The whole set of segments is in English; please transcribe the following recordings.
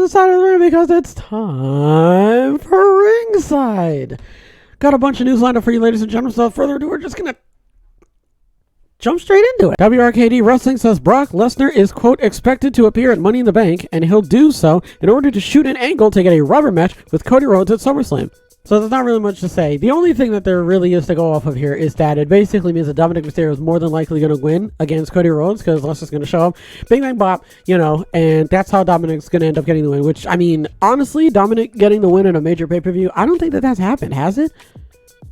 the side of the ring because it's time for Ringside. Got a bunch of news lined up for you, ladies and gentlemen. So without further ado, we're just going to jump straight into it. WRKD Wrestling says Brock Lesnar is, quote, expected to appear at Money in the Bank, and he'll do so in order to shoot an angle to get a rubber match with Cody Rhodes at SummerSlam. So there's not really much to say. The only thing that there really is to go off of here is that it basically means that Dominic Mysterio is more than likely going to win against Cody Rhodes because Lesnar's going to show up. Bing, bang, bop, and that's how Dominic's going to end up getting the win, which, I mean, honestly, Dominic getting the win in a major pay-per-view, I don't think that that's happened, has it?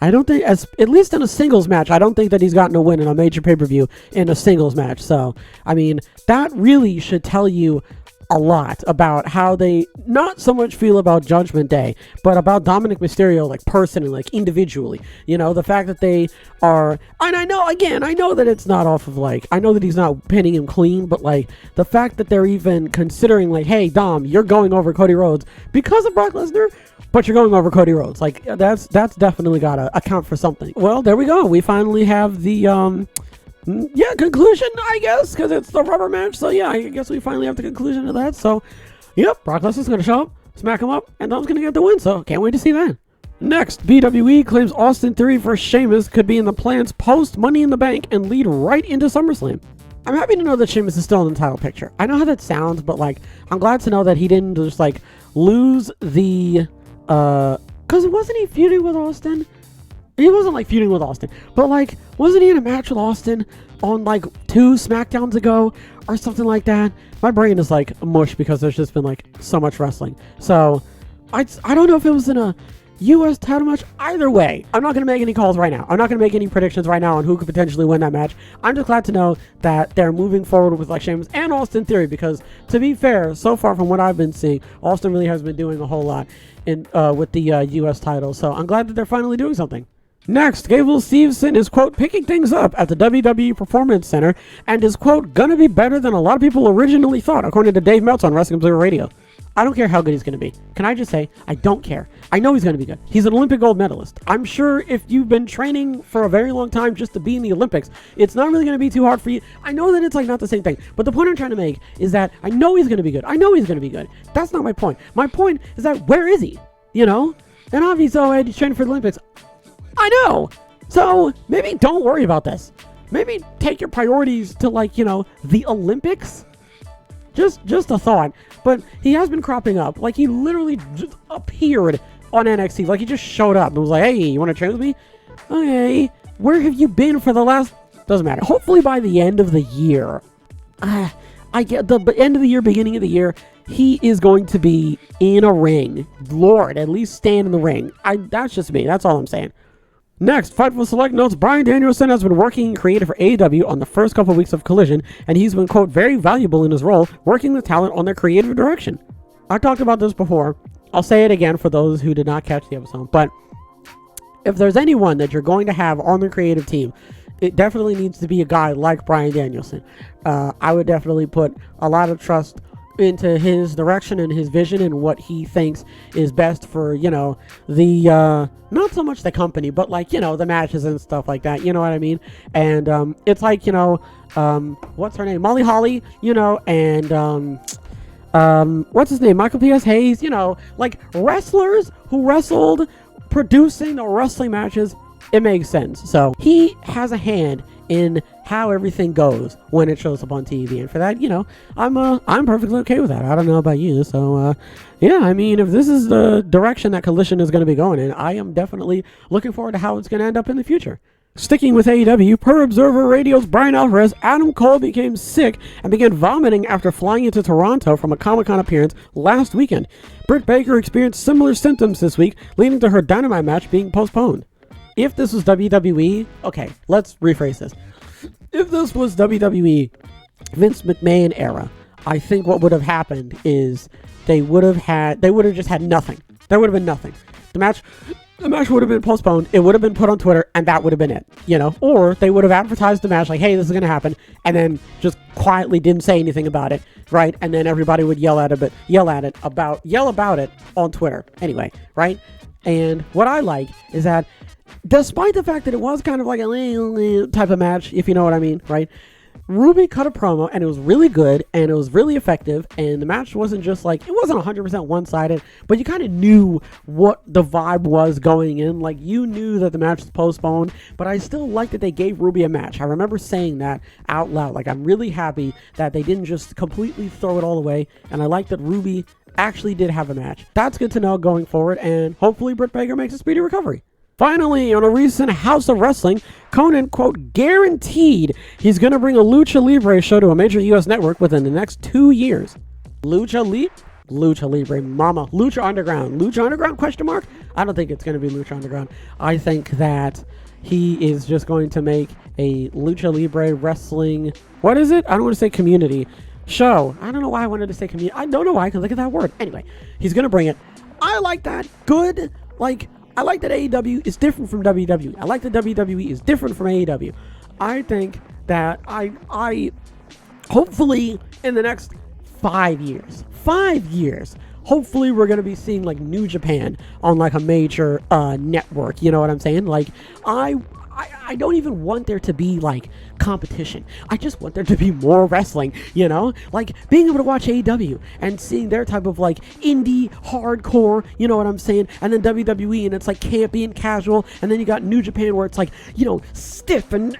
I don't think, at least in a singles match, I don't think that he's gotten a win in a major pay-per-view in a singles match. So, I mean, that really should tell you a lot about how they not so much feel about Judgment Day, but about Dominic Mysterio, like, personally, like, individually. You know, the fact that they are, and I know that it's not off of, like, I know that he's not pinning him clean, but, like, the fact that they're even considering, like, hey, Dom, you're going over Cody Rhodes because of Brock Lesnar, but you're going over Cody Rhodes. Like, that's definitely gotta account for something. Well, there we go. We finally have the, conclusion, I guess, because it's the rubber match. So, yeah, I guess we finally have the conclusion of that. So, yep, Brock Lesnar's going to show up, smack him up, and Dom's going to get the win. So, can't wait to see that. Next, BWE claims Austin Theory versus Sheamus could be in the plans post Money in the Bank and lead right into SummerSlam. I'm happy to know that Sheamus is still in the title picture. I know how that sounds, but, like, I'm glad to know that he didn't just, like, lose the, because wasn't he feuding with Austin? He wasn't, like, feuding with Austin, but, like, wasn't he in a match with Austin on, like, 2 SmackDowns ago or something like that? My brain is, like, mush because there's just been, like, so much wrestling. So, I don't know if it was in a U.S. title match. Either way, I'm not going to make any calls right now. I'm not going to make any predictions right now on who could potentially win that match. I'm just glad to know that they're moving forward with, like, Sheamus and Austin Theory because, to be fair, so far from what I've been seeing, Austin really has been doing a whole lot in with the U.S. title. So, I'm glad that they're finally doing something. Next, Gable Steveson is, quote, picking things up at the WWE Performance Center and is, quote, gonna be better than a lot of people originally thought, according to Dave Meltzer on Wrestling Observer Radio. I don't care how good he's gonna be. Can I just say, I don't care. I know he's gonna be good. He's an Olympic gold medalist. I'm sure if you've been training for a very long time just to be in the Olympics, it's not really gonna be too hard for you. I know that it's, like, not the same thing, but the point I'm trying to make is that I know he's gonna be good. I know he's gonna be good. That's not my point. My point is that where is he? You know? And obviously, he's training for the Olympics. I know. So maybe don't worry about this. Maybe take your priorities to, like, you know, the Olympics. Just a thought. But he has been cropping up. Like, he literally just appeared on NXT. Like, he just showed up and was like, hey, you want to train with me? Okay. Where have you been for the last... Doesn't matter. Hopefully by the end of the year. I get the end of the year, beginning of the year, he is going to be in a ring. Lord, at least stand in the ring. That's just me. That's all I'm saying. Next, Fightful Select notes Bryan Danielson has been working creative for AEW on the first couple of weeks of Collision, and he's been, quote, very valuable in his role, working with talent on their creative direction. I talked about this before. I'll say it again for those who did not catch the episode, but if there's anyone that you're going to have on the creative team, it definitely needs to be a guy like Bryan Danielson. I would definitely put a lot of trust into his direction and his vision and what he thinks is best for, you know, the not so much the company, but, like, you know, the matches and stuff like that, you know what I mean? And it's like, you know, what's her name, Molly Holly, you know, and what's his name, Michael P.S. Hayes, you know, like, wrestlers who wrestled producing the wrestling matches. It makes sense. So he has a hand in how everything goes when it shows up on TV, and for that, you know, I'm perfectly okay with that. I don't know about you, so yeah, I mean, if this is the direction that Collision is going to be going in, I am definitely looking forward to how it's going to end up in the future. Sticking with AEW, per Observer Radio's Brian Alvarez, Adam Cole became sick and began vomiting after flying into Toronto from a Comic-Con appearance last weekend. Britt Baker experienced similar symptoms this week, leading to her Dynamite match being postponed. If this was WWE, okay, let's rephrase this. If this was WWE Vince McMahon era, I think what would have happened is they would have just had nothing. There would have been nothing. The match would have been postponed. It would have been put on Twitter, and that would have been it, you know? Or they would have advertised the match like, hey, this is going to happen, and then just quietly didn't say anything about it, right? And then everybody would yell about it on Twitter anyway, right? And what I like is that despite the fact that it was kind of like a type of match, if you know what I mean, right? Ruby cut a promo and it was really good and it was really effective, and the match wasn't just like, it wasn't 100% one-sided, but you kind of knew what the vibe was going in. Like, you knew that the match was postponed, but I still like that they gave Ruby a match. I remember saying that out loud. Like, I'm really happy that they didn't just completely throw it all away, and I like that Ruby actually did have a match. That's good to know going forward, and hopefully Britt Baker makes a speedy recovery. Finally, on a recent House of Wrestling, Konnan, quote, guaranteed he's going to bring a Lucha Libre show to a major U.S. network within the next 2 years. Lucha Libre, mama. Lucha Underground. Lucha Underground, question mark? I don't think it's going to be Lucha Underground. I think that he is just going to make a Lucha Libre wrestling, what is it? I don't want to say community show. I don't know why I wanted to say community. I don't know why, because look at that word. Anyway, he's going to bring it. I like that. Good. Like, I like that AEW is different from WWE. I like that WWE is different from AEW. I think that I hopefully in the next 5 years, hopefully we're going to be seeing like New Japan on like a major network. You know what I'm saying? Like, I don't even want there to be like competition. I just want there to be more wrestling, you know, like being able to watch AEW and seeing their type of like indie hardcore, you know what I'm saying? And then WWE, and it's like campy and casual. And then you got New Japan where it's like, you know, stiff and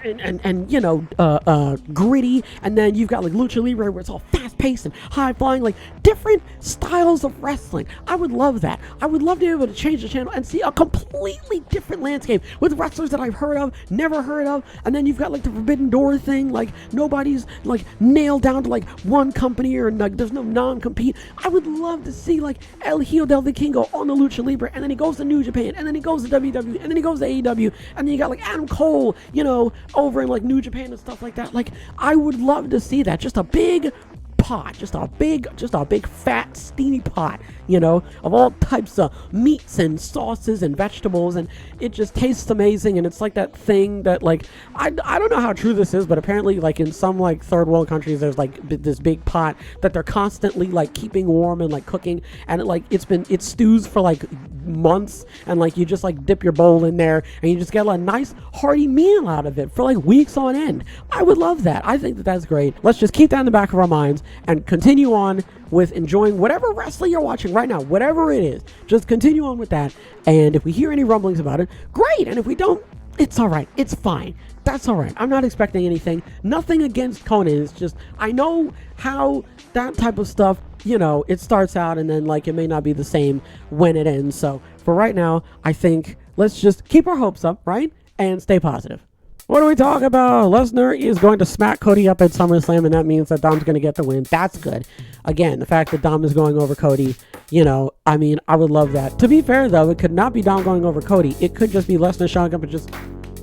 you know, gritty. And then you've got like Lucha Libre where it's all fast paced and high flying, like different styles of wrestling. I would love that. I would love to be able to change the channel and see a completely different landscape with wrestlers that I've heard of, never heard of. And then you've got like the Forbidden Door thing, like nobody's like nailed down to like one company, or like there's no non-compete. I would love to see like El Hijo del Vikingo on the Lucha Libre, and then he goes to New Japan, and then he goes to WWE, and then he goes to AEW, and then you got like Adam Cole, you know, over in like New Japan and stuff like that. Like, I would love to see that. Just a big pot, just a big fat steamy pot, you know, of all types of meats and sauces and vegetables, and it just tastes amazing. And it's like that thing that like I don't know how true this is, but apparently like in some like third world countries there's like this big pot that they're constantly like keeping warm and like cooking, and it stews for like months, and like you just like dip your bowl in there and you just get a nice hearty meal out of it for like weeks on end. I would love that. I think that that's great. Let's just keep that in the back of our minds and continue on with enjoying whatever wrestling you're watching right now, whatever it is. Just continue on with that, and if we hear any rumblings about it, great, and if we don't, it's all right. It's fine. That's all right. I'm not expecting anything. Nothing against Konnan. It's just, I know how that type of stuff, you know, it starts out and then like it may not be the same when it ends. So for right now, I think let's just keep our hopes up, right? And stay positive. What do we talk about? Lesnar is going to smack Cody up at SummerSlam, and that means that Dom's going to get the win. That's good. Again, the fact that Dom is going over Cody, you know, I mean, I would love that. To be fair, though, it could not be Dom going over Cody. It could just be Lesnar showing up and just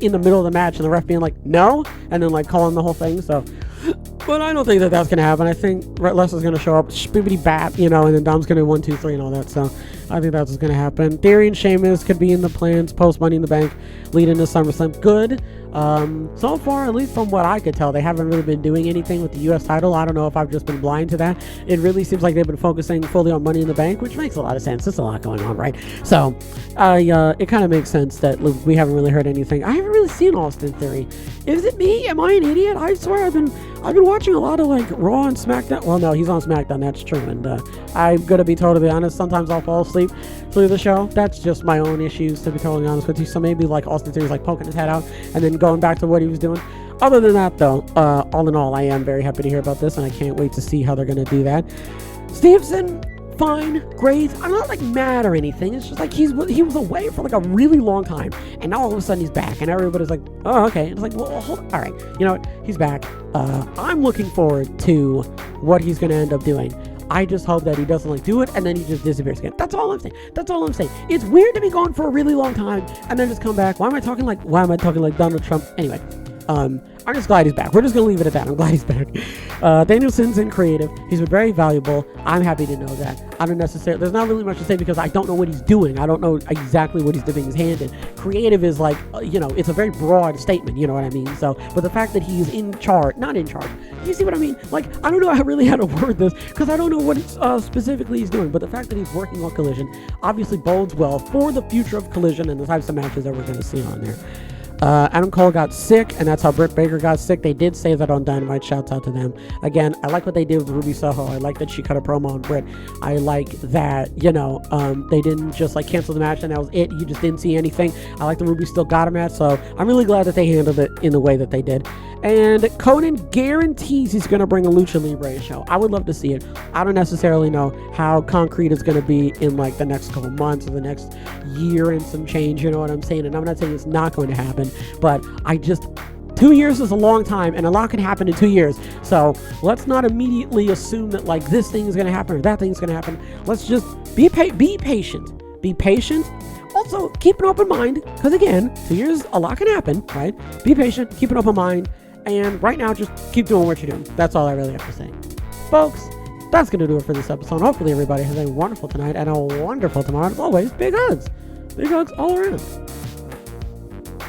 in the middle of the match and the ref being like, no, and then like calling the whole thing. So, but I don't think that that's going to happen. I think Lesnar's going to show up, spibbity bap, you know, and then Dom's going to 1, 2, 3 and all that. So I think that's what's going to happen. Theory and Sheamus could be in the plans post Money in the Bank leading to SummerSlam. Good. So far, at least from what I could tell, they haven't really been doing anything with the U.S. title. I don't know if I've just been blind to that. It really seems like they've been focusing fully on Money in the Bank, which makes a lot of sense. There's a lot going on, right? So, it kind of makes sense that we haven't really heard anything. I haven't really seen Austin Theory. Is it me? Am I an idiot? I swear I've been watching a lot of like Raw and SmackDown. Well, no, he's on SmackDown. That's true. And I'm gonna be totally honest. Sometimes I'll fall asleep through the show. That's just my own issues, to be totally honest with you. So maybe like Austin Theory's like poking his head out and then going back to what he was doing. Other than that, though, all in all, I am very happy to hear about this, and I can't wait to see how they're gonna do that. Stevenson, fine, great. I'm not like mad or anything. It's just like he was away for like a really long time, and now all of a sudden he's back, and everybody's like, oh, okay. It's like, well, all right, you know what? He's back. I'm looking forward to what he's gonna end up doing. I just hope that he doesn't like do it and then he just disappears again. That's all I'm saying. It's weird to be gone for a really long time and then just come back. Why am I talking like Donald Trump? Anyway, I'm just glad he's back. We're just going to leave it at that. I'm glad he's back. Danielson's in creative. He's been very valuable. I'm happy to know that. There's not really much to say because I don't know what he's doing. I don't know exactly what he's dipping his hand in. Creative is like, it's a very broad statement, you know what I mean? So, but the fact that he's not in charge, you see what I mean? Like, I don't know really how to word this because I don't know what specifically he's doing, but the fact that he's working on Collision obviously bodes well for the future of Collision and the types of matches that we're going to see on there. Adam Cole got sick, and that's how Britt Baker got sick. They did say that on Dynamite. Shouts out to them. Again, I like what they did with Ruby Soho. I like that she cut a promo on Britt. I like that, they didn't just like cancel the match and that was it. You just didn't see anything. I like that Ruby still got a match, so I'm really glad that they handled it in the way that they did. And Konnan guarantees he's going to bring a Lucha Libre show. I would love to see it. I don't necessarily know how concrete it's going to be in like the next couple months or the next year and some change, you know what I'm saying? And I'm not saying it's not going to happen, but 2 years is a long time, and a lot can happen in 2 years. So let's not immediately assume that like this thing is going to happen or that thing's going to happen. Let's just be patient. Be patient. Also, keep an open mind, because again, 2 years, a lot can happen, right? Be patient, keep an open mind, and right now, just keep doing what you're doing. That's all I really have to say. Folks, that's going to do it for this episode. Hopefully everybody has a wonderful tonight and a wonderful tomorrow. As always, big hugs. Big hugs all around.